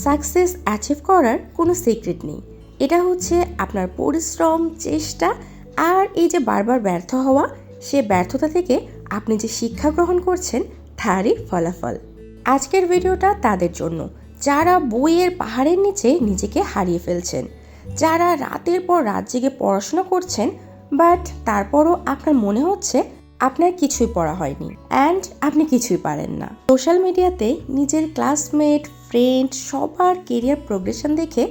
Success achieve করার কোনো secret নেই। এটা হচ্ছে আপনার পরিশ্রম, চেষ্টা আর এই যে বারবার ব্যর্থ হওয়া, সে ব্যর্থতা থেকে আপনি যে শিক্ষা গ্রহণ করছেন তারই ফলাফল। আজকের ভিডিওটা তাদের জন্য যারা বইয়ের পাহাড়ের নিচে নিজেকে হারিয়ে ফেলছেন, যারা রাতের পর রাত জেগে পড়াশোনা করছেন বাট তারপরও আপনার মনে হচ্ছে আপনার কিছুই পড়া হয়নি অ্যান্ড আপনি কিছুই পারেন না। সোশ্যাল মিডিয়াতে নিজের ক্লাসমেট, ফ্রেন্ড সবার কেরিয়ার প্রোগ্রেশন দেখে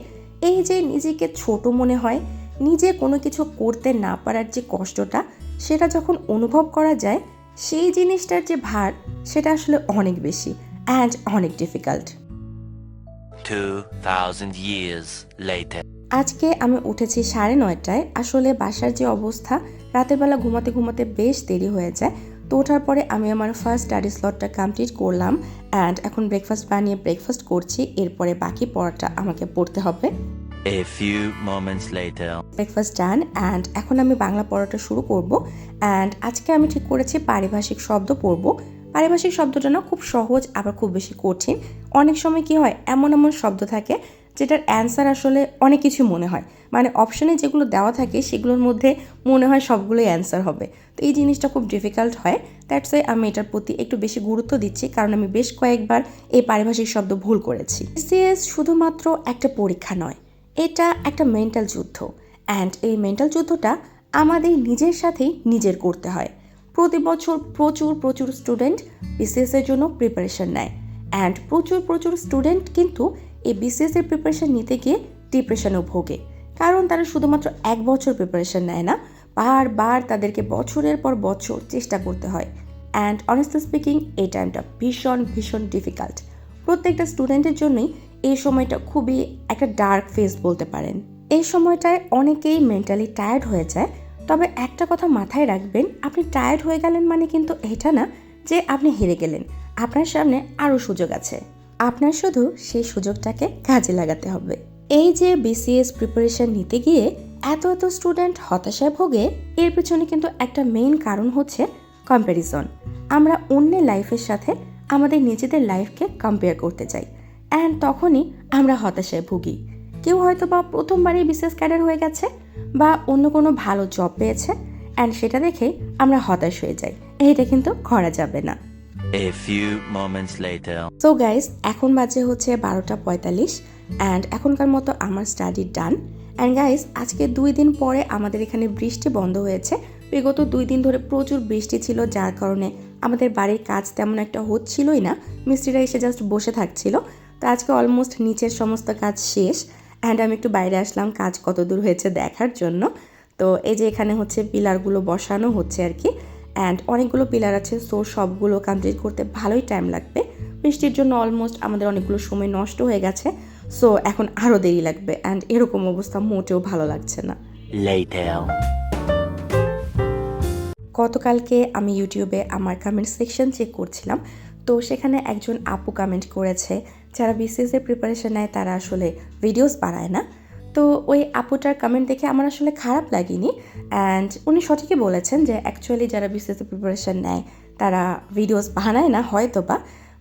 এই যে নিজেকে ছোট মনে হয়, নিজে কোনো কিছু করতে না পারার যে কষ্টটা, সেটা যখন অনুভব করা যায়, সেই জিনিসটার যে ভার সেটা আসলে অনেক বেশি অ্যান্ড অনেক ডিফিকাল্ট। 2000 years later. আজকে আমি উঠেছি 9:30টায়। আসলে বাসার যে অবস্থা, রাতের বেলা ঘুমাতে ঘুমাতে বেশ দেরি হয়ে যায়। তো ওঠার পরে আমি আমার ফার্স্ট স্টাডি স্লটটা কমপ্লিট করলাম অ্যান্ড এখন ব্রেকফাস্ট বানিয়ে ব্রেকফাস্ট করছি। এরপরে বাকি পড়াটা আমাকে পড়তে হবে। A few moments later. Breakfast done and এখন আমি বাংলা পড়াটা শুরু করব। অ্যান্ড আজকে আমি ঠিক করেছি পারিভাষিক শব্দ পড়ব। পারিভাষিক শব্দটা না খুব সহজ আবার খুব বেশি কঠিন। অনেক সময় কি হয়, এমন এমন শব্দ থাকে যেটার অ্যান্সার আসলে অনেক কিছু মনে হয়, মানে অপশনে যেগুলো দেওয়া থাকে সেগুলোর মধ্যে মনে হয় সবগুলোই অ্যান্সার হবে। তো এই জিনিসটা খুব ডিফিকাল্ট হয়। দ্যাটস ওয়াই আমি এটার প্রতি একটু বেশি গুরুত্ব দিচ্ছি, কারণ আমি বেশ কয়েকবার এই পারিভাষিক শব্দ ভুল করেছি। বিসিএস শুধুমাত্র একটা পরীক্ষা নয়, এটা একটা মেন্টাল যুদ্ধ অ্যান্ড এই মেন্টাল যুদ্ধটা আমাদের নিজের সাথেই নিজের করতে হয়। প্রতি বছর প্রচুর প্রচুর স্টুডেন্ট বিসিএসের জন্য প্রিপারেশন নেয় অ্যান্ড প্রচুর স্টুডেন্ট কিন্তু এই বিসিএসের প্রিপারেশন নিতে গিয়ে ডিপ্রেশনেও ভোগে, কারণ তারা শুধুমাত্র 1 বছর প্রিপারেশন নেয় না, বারবার তাদেরকে বছরের পর বছর চেষ্টা করতে হয়। অ্যান্ড অনেস্টলি স্পিকিং এই টাইমটা ভীষণ ভীষণ ডিফিকাল্ট। প্রত্যেকটা স্টুডেন্টের জন্যই এই সময়টা খুবই একটা ডার্ক ফেজ বলতে পারেন। এই সময়টায় অনেকেই মেন্টালি টায়ার্ড হয়ে যায়। তবে একটা কথা মাথায় রাখবেন, আপনি টায়ার্ড হয়ে গেলেন মানে কিন্তু এটা না যে আপনি হেরে গেলেন। আপনার সামনে আরও সুযোগ আছে, আপনার শুধু সেই সুযোগটাকে কাজে লাগাতে হবে। এই যে বিসিএস প্রিপারেশন নিতে গিয়ে এত স্টুডেন্ট হতাশায় ভোগে, এর পিছনে কিন্তু একটা মেইন কারণ হচ্ছে কম্প্যারিজন। আমরা অন্যের লাইফের সাথে আমাদের নিজেদের লাইফকে কম্পেয়ার করতে চাই অ্যান্ড তখনই আমরা হতাশায় ভুগি। কেউ হয়তো বা প্রথমবারই বিসিএস ক্যাডার হয়ে গেছে বা অন্য কোনো ভালো জব পেয়েছে অ্যান্ড সেটা দেখে আমরা হতাশ হয়ে যাই। এইটা কিন্তু করা যাবে না। A few moments later. So guys, এখন বাজে হচ্ছে 12:45 অ্যান্ড এখনকার মতো আমার স্টাডি ডান। অ্যান্ড গাইস, আজকে 2 দিন পরে আমাদের এখানে বৃষ্টি বন্ধ হয়েছে। বিগত 2 দিন ধরে প্রচুর বৃষ্টি ছিল, যার কারণে আমাদের বাড়ির কাজ তেমন একটা হচ্ছিলই না, মিস্ত্রিরা এসে জাস্ট বসে থাকছিল। তো আজকে অলমোস্ট নিচের সমস্ত কাজ শেষ অ্যান্ড আমি একটু বাইরে আসলাম কাজ কত দূর হয়েছে দেখার জন্য। তো এই যে এখানে হচ্ছে পিলারগুলো বসানো হচ্ছে আর কি, অ্যান্ড অনেকগুলো পিলার আছে, সো সবগুলো কমপ্লিট করতে ভালোই টাইম লাগবে। বৃষ্টির জন্য অলমোস্ট আমাদের অনেকগুলো সময় নষ্ট হয়ে গেছে, সো এখন আরও দেরি লাগবে অ্যান্ড এরকম অবস্থা মোটেও ভালো লাগছে না। Later. গতকালকে আমি ইউটিউবে আমার কমেন্ট সেকশন চেক করছিলাম, তো সেখানে একজন আপু কমেন্ট করেছে যারা বিসিএসের প্রিপারেশন নেয় তারা আসলে ভিডিওস বানায় না। তো ওই আপুটার কমেন্ট দেখে আমার আসলে খারাপ লাগেনি অ্যান্ড উনি সঠিকই বলেছেন যে অ্যাকচুয়ালি যারা বিসিএসের প্রিপারেশন নেয় তারা ভিডিওস বানায় না হয়তো বা,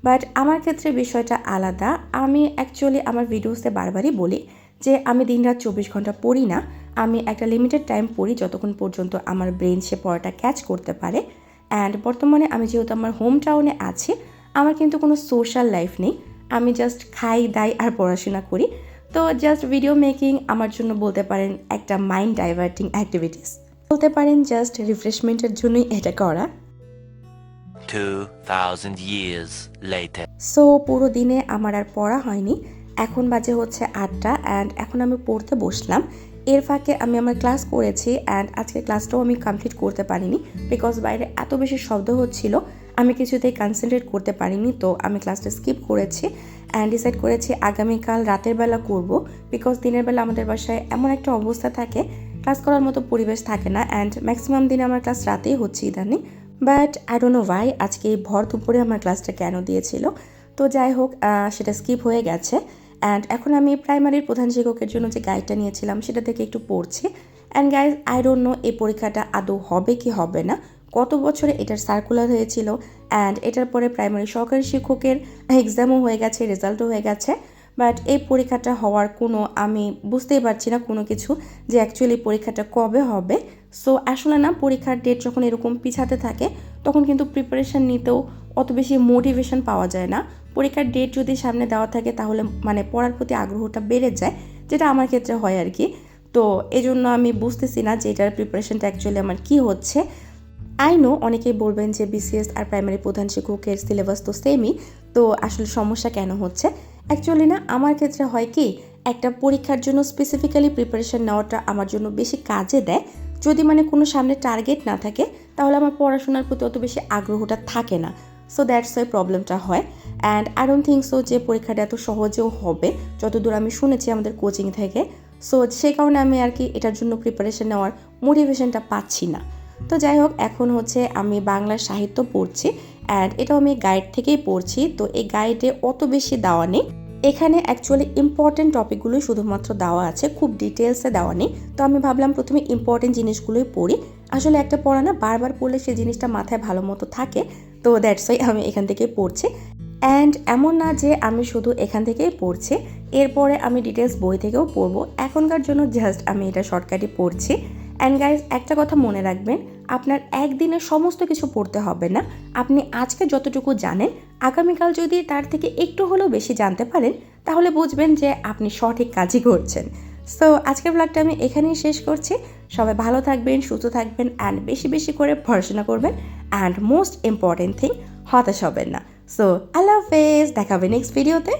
বাট আমার ক্ষেত্রে বিষয়টা আলাদা। আমি অ্যাকচুয়ালি আমার ভিডিওসে বারবারই বলি যে আমি দিনরাত 24 ঘন্টা পড়ি না, আমি একটা লিমিটেড টাইম পড়ি যতক্ষণ পর্যন্ত আমার ব্রেন সে পড়াটা ক্যাচ করতে পারে। অ্যান্ড বর্তমানে আমি যেহেতু আমার হোম টাউনে আছি, আমার কিন্তু কোনো সোশ্যাল লাইফ নেই, আমি জাস্ট খাই দাই আর পড়াশোনা করি। তো জাস্ট ভিডিও মেকিং আমার জন্য বলতে পারেন একটা মাইন্ড ডাইভার্টিং অ্যাক্টিভিটিস, বলতে পারেন জাস্ট রিফ্রেশমেন্টের জন্যই এটা করা। 2000 years later. সো পুরো দিনে আমার আর পড়া হয়নি। এখন বাজে হচ্ছে 8টা অ্যান্ড এখন আমি পড়তে বসলাম। এর ফাঁকে আমি আমার ক্লাস করেছি অ্যান্ড আজকে ক্লাসটাও আমি কমপ্লিট করতে পারিনি বিকজ বাইরে এত বেশি শব্দ হচ্ছিল, আমি কিছুতেই কনসেন্ট্রেট করতে পারিনি। তো আমি ক্লাসটা স্কিপ করেছি অ্যান্ড ডিসাইড করেছি আগামীকাল রাতের বেলা করব, বিকজ দিনের বেলা আমাদের বাসায় এমন একটা অবস্থা থাকে ক্লাস করার মতো পরিবেশ থাকে না অ্যান্ড ম্যাক্সিমাম দিনে আমার ক্লাস রাতেই হচ্ছে ইদানিং। But I don't know Y আজকে এই ভর দুপুরে আমার ক্লাসটা কেন দিয়েছিল। তো যাই হোক, সেটা স্কিপ হয়ে গেছে অ্যান্ড এখন আমি প্রাইমারির প্রধান শিক্ষকের জন্য যে গাইডটা নিয়েছিলাম সেটা থেকে একটু পড়ছি। And guys, I don't know এই পরীক্ষাটা আদৌ হবে কি হবে না। গত বছরে এটার সার্কুলার হয়েছিল অ্যান্ড এটার পরে প্রাইমারি সহকারী শিক্ষকের এক্সামও হয়ে গেছে, রেজাল্টও হয়ে গেছে, বাট এই পরীক্ষাটা হওয়ার আমি বুঝতেই পারছি না কোনো কিছু যে অ্যাকচুয়ালি পরীক্ষাটা কবে হবে। সো আসলে না, পরীক্ষার ডেট যখন এরকম পিছাতে থাকে তখন কিন্তু প্রিপারেশান নিতেও অত বেশি মোটিভেশন পাওয়া যায় না। পরীক্ষার ডেট যদি সামনে দেওয়া থাকে তাহলে মানে পড়ার প্রতি আগ্রহটা বেড়ে যায়, যেটা আমার ক্ষেত্রে হয় আর কি। তো এই জন্য আমি বুঝতেছি না যে এটার প্রিপারেশনটা অ্যাকচুয়ালি আমার কী হচ্ছে। আই নো অনেকেই বলবেন যে বিসিএস আর প্রাইমারি প্রধান শিক্ষকের সিলেবাস তো সেমই, তো আসলে সমস্যা কেন হচ্ছে। অ্যাকচুয়ালি না, আমার ক্ষেত্রে হয় কি, একটা পরীক্ষার জন্য স্পেসিফিক্যালি প্রিপারেশন নেওয়াটা আমার জন্য বেশি কাজে দেয়। যদি মানে কোনো সামনে টার্গেট না থাকে তাহলে আমার পড়াশোনার প্রতি অত বেশি আগ্রহটা থাকে না। সো দ্যাটস ওয়াই প্রবলেমটা হয়। And I don't think so যে পরীক্ষাটা এত সহজেও হবে, যতদূর আমি শুনেছি আমাদের কোচিং থেকে। সো সেই কারণে আমি আর কি এটার জন্য প্রিপারেশন নেওয়ার মোটিভেশনটা পাচ্ছি না। তো যাই হোক, এখন হচ্ছে আমি বাংলা সাহিত্য পড়ছি অ্যান্ড এটাও আমি গাইড থেকেই পড়ছি। তো এই গাইডে অত বেশি দেওয়া নেই, এখানে অ্যাকচুয়ালি ইম্পর্টেন্ট টপিকগুলোই শুধুমাত্র দেওয়া আছে, খুব ডিটেলসে দেওয়া নেই। তো আমি ভাবলাম প্রথমে ইম্পর্টেন্ট জিনিসগুলোই পড়ি। আসলে একটা পড়া না বারবার পড়লে সেই জিনিসটা মাথায় ভালো মতো থাকে। তো দ্যাটস ওয়াই আমি এখান থেকেই পড়ছি। অ্যান্ড এমন না যে আমি শুধু এখান থেকেই পড়ছি, এরপরে আমি ডিটেলস বই থেকেও পড়বো। এখনকার জন্য জাস্ট আমি এটা শর্টকাটই পড়ছি। অ্যান্ড গাইজ, একটা কথা মনে রাখবেন, আপনার একদিনে সমস্ত কিছু পড়তে হবে না। আপনি আজকে যতটুকু জানেন, আগামীকাল যদি তার থেকে একটু হলেও বেশি জানতে পারেন তাহলে বুঝবেন যে আপনি সঠিক কাজই করছেন। সো আজকের ব্লগটা আমি এখানেই শেষ করছি। সবাই ভালো থাকবেন, সুস্থ থাকবেন অ্যান্ড বেশি বেশি করে পড়াশোনা করবেন। অ্যান্ড মোস্ট ইম্পর্টেন্ট থিং, হতাশ হবেন না। সো আল্লাহ হাফেজ, দেখা হবে নেক্সট ভিডিওতে।